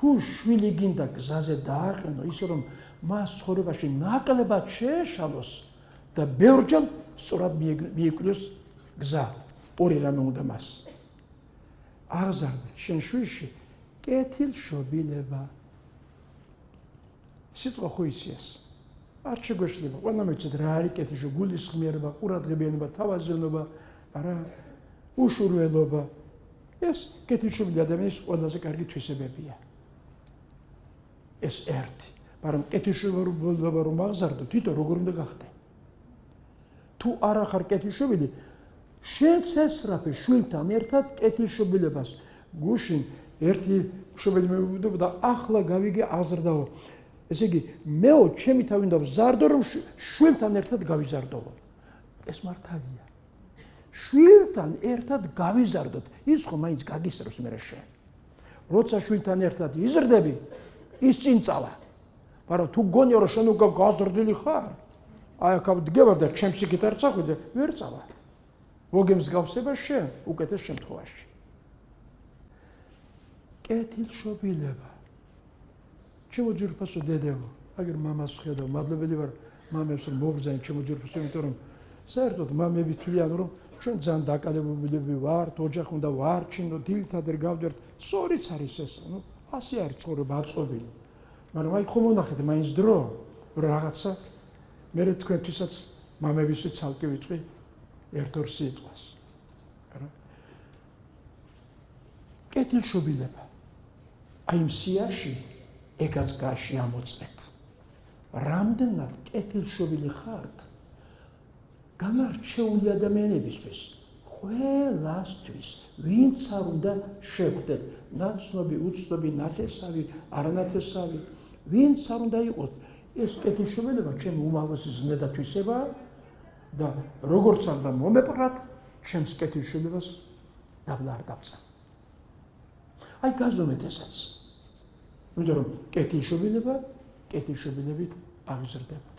თუ შვილი გინდა გზაზე დააყენო, ისე რომ მას ცხოვრებაში ნაკლებად შეეშალოს და ბევრჯერ სწორად მიეკვლიოს გზა. ორი რამე უნდა მას. აღზარდე შენ შვილში კეთილშობილება. სიტყვა ხო ისეა. არ შეგვეშლება, ყველა მეცეთ რა არის კეთილშობილება, გულისხმიერება, ყურადღებიანობა, თავაზიანობა, არა, უშურველობა. ეს კეთილშობილი ადამიანის ყველაზე კარგი თვისებებია. ეს ერთი. მაგრამ კეთილშობილობა რომ აღზარდო, თვითონ როგორ უნდა გახდე? თუ არ ახარ კეთილშობილი, შენც ესწრაფე შვილთან ერთად კეთილშობილებას. გუშინ ერთი მშობელი მევიდობა და ახლა გავიგე აღზრდაო. ესე იგი, მეო ჩემი თავი უნდა ვზარდო, რომ შვილთან ერთად გავიზარდო. ეს მართალია. შვილთან ერთად გავიზარდოთ. ის ხო მაინც გაგისწრებს მერე შენ. როცა შვილთან ერთად იზრდები, ის წინ წავა. მაგრამ თუ გონია რომ შენ უკვე გაზრდილი ხარ, აი აქ დგება და ჩემს იქით არ წახვიდე, ვერ წავა. მოგემსგავსება შენ უკეთეს შემთხვევაში. კეთილშობილება. ჩემო ჯგუფასო დედაო, აგერ მამას ხედავ, მადლობელი ვარ მამებს რომ მოგზაინე ჩემო ჯგუფასო, იმიტომ რომ საერთოდ მამები თვლიან რომ ჩვენ ძალიან დაკადებულები ვართ, ოჯახი უნდა ვარჩინოთ, დილთადერ გავდერთ, სწორიც არის ეს, ნუ ასე არის ცხოვრება აწყობილი. მაგრამ აი ხომ ვნახეთ მაინც დრო, რომ რაღაცა მე თქვენთვისაც მამებისთვის ცალკე ვიტყვი ერთ-ორ სიტყვას. კეთილშობილება. აი იმ სიაში ეგაც გარში ამოწმეთ. რამდენად კეთილშობილი ხართ განარჩეული ადამიანებისთვის, ყველასთვის, ვინც არ უნდა შეხვდეთ, ნაცნობი, უცნობი, ნათესავი, არანათესავი, ვინც არ უნდა იყოს. ეს კეთილშობილება ჩემი უმაღლესი ზნედა თვისებაა და როგორც არ და მომეპყრათ, ჩემს კეთილშობილებას დაბლა არ დავწა. აი გაზომეთ ესაც. იმიტომ რომ კეთილშობილება კეთილშობილებით აღიზრდება.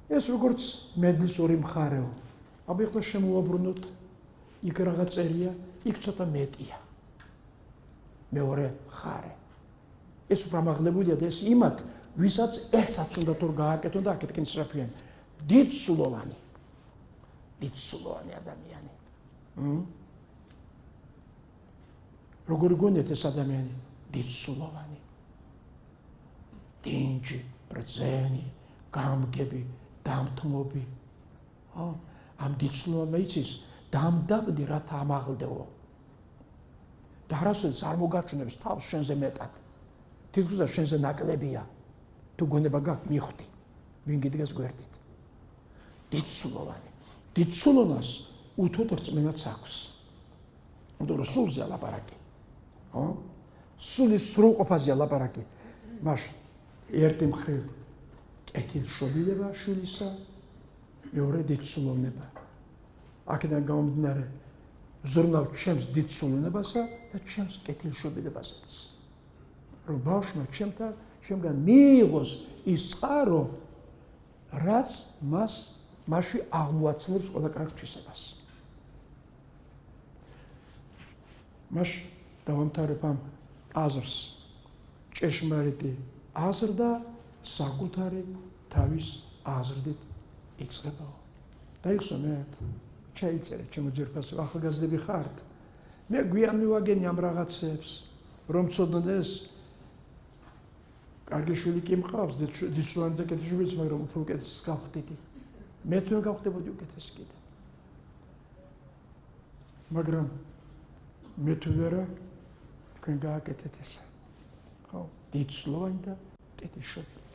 ეს როგორც მედლის ორი მხარეო. აბა ახლა შემოვაბრუნოთ, იქ რაღაც წერია, იქ ცოტა მეტია. მეორე მხარე. ეს უფრო ამაღლებულია და ეს იმათ, ვისაც ესაც უნდა თორ გააკეთონ და აკეთონ სწრაფიან. დიდსულოვანი ადამიანი. როგორ გონიათ ეს ადამიანი? დიდსულოვანი. დინჯი, ბრძენი, გამგები, დამთმობი. ამ დიდსულოვანმა იცის დამდაბდი რათა ამაღლდეო. და არასოდეს არ მოგაჩვენებს თავს შენზე მეტად. თითქოს შენზე ნაკლებია. თუ გონება გაქვს მიხვდი. ვინ გიდგას გვერდით. დიდსულოვანი. დიდსულოვნას უთოთ რწმენაც აქვს. უნდა რომ სულზე ლაპარაკი. სულის სრულყოფაზეა ლაპარაკი. მაშინ ერთი მხრივ კეთილშობილება შვილისა, მეორე დიდსულოვნება. აქედან გამომდინარე ზრუნავ ჩემს დიდსულოვნებასა და ჩემს კეთილშობილებასაც. რომ ბავშვმა ჩემგან მიიღოს ის წყარო, რაც მასში აღმოაცლებს ყველა კარგ თვისებას. მაშინ დავამთავრებ ამ აზრს. ჭეშმარიტი აზრდა საკუთარი თავის აზრდით იწყებაო. დაიხსენეთ, ჩაიწერე ჩემო ჯერფასო, ახალგაზრდები ხართ. მე გვიან მივაგენი ამ რაღაცებს, რომ ცოდნეს კარგი შვილი კი მყავს, დიდსულოვანი კეთილშობილის, მაგრამ უფრო უკეთეს გავხდიდი. მე თვითონ გავხდებოდი უკეთეს კიდე. მაგრამ მე თუ ვერა თქვენ გააკეთეთ ესა. ხო, დიდსულოვანი და კეთილშობილი.